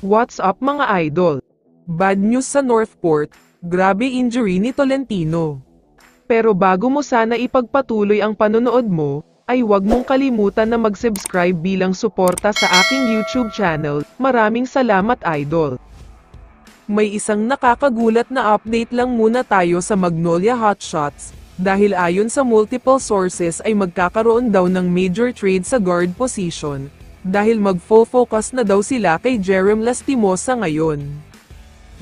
What's up mga idol? Bad news sa Northport, grabe injury ni Tolentino. Pero bago mo sana ipagpatuloy ang panonood mo, ay huwag mong kalimutan na mag-subscribe bilang suporta sa aking YouTube channel. Maraming salamat idol. May isang nakakagulat na update lang muna tayo sa Magnolia Hotshots, dahil ayon sa multiple sources ay magkakaroon daw ng major trade sa guard position. Dahil mag-focus na daw sila kay Jerem Lastimosa ngayon.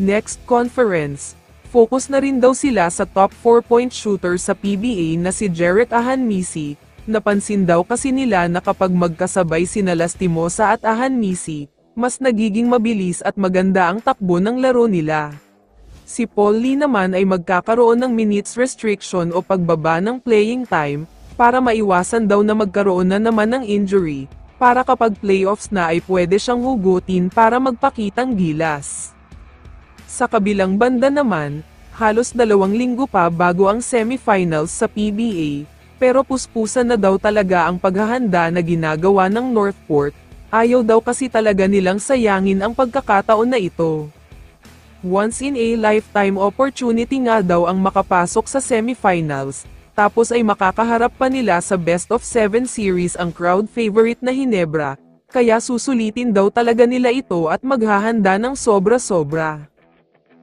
Next conference, focus na rin daw sila sa top 4-point shooter sa PBA na si Jerick Ahanmisi. Napansin daw kasi nila na kapag magkasabay sina Lastimosa at Ahanmisi, mas nagiging mabilis at maganda ang takbo ng laro nila. Si Paul Lee naman ay magkakaroon ng minutes restriction o pagbaba ng playing time, para maiwasan daw na magkaroon na naman ng injury, para kapag playoffs na ay pwede siyang hugutin para magpakitang gilas. Sa kabilang banda naman, halos 2 linggo pa bago ang semifinals sa PBA, pero puspusan na daw talaga ang paghahanda na ginagawa ng Northport, ayaw daw kasi talaga nilang sayangin ang pagkakataon na ito. Once in a lifetime opportunity nga daw ang makapasok sa semifinals, tapos ay makakaharap pa nila sa best of 7 series ang crowd favorite na Ginebra, kaya susulitin daw talaga nila ito at maghahanda ng sobra-sobra.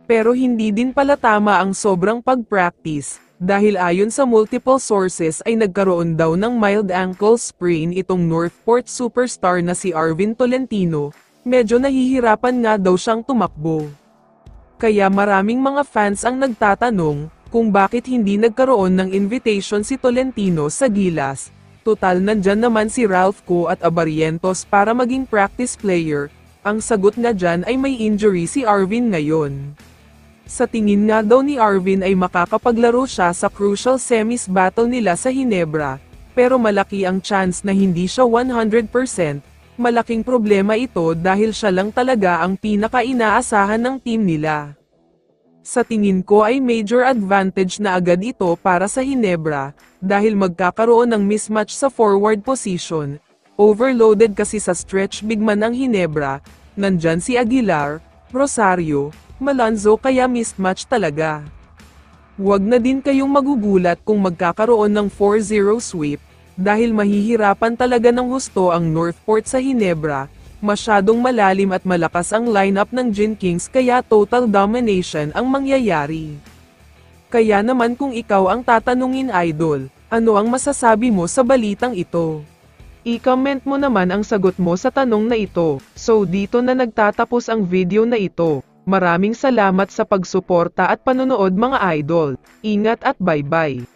Pero hindi din pala tama ang sobrang pag-practice, dahil ayon sa multiple sources ay nagkaroon daw ng mild ankle sprain itong Northport superstar na si Arvin Tolentino, medyo nahihirapan nga daw siyang tumakbo. Kaya maraming mga fans ang nagtatanong, kung bakit hindi nagkaroon ng invitation si Tolentino sa Gilas. Total nandyan naman si Ralph Ko at Abarrientos para maging practice player, ang sagot nga dyan ay may injury si Arvin ngayon. Sa tingin nga daw ni Arvin ay makakapaglaro siya sa crucial semis battle nila sa Ginebra, pero malaki ang chance na hindi siya 100%, malaking problema ito dahil siya lang talaga ang pinaka-inaasahan ng team nila. Sa tingin ko ay major advantage na agad ito para sa Ginebra, dahil magkakaroon ng mismatch sa forward position. Overloaded kasi sa stretch big man ang Ginebra, nandyan si Aguilar, Rosario, Malonzo kaya mismatch talaga. Huwag na din kayong magugulat kung magkakaroon ng 4-0 sweep, dahil mahihirapan talaga ng husto ang Northport sa Ginebra. Masyadong malalim at malakas ang lineup ng Gin Kings kaya total domination ang mangyayari. Kaya naman kung ikaw ang tatanungin idol, ano ang masasabi mo sa balitang ito? I-comment mo naman ang sagot mo sa tanong na ito. So dito na nagtatapos ang video na ito. Maraming salamat sa pagsuporta at panonood mga idol. Ingat at bye-bye.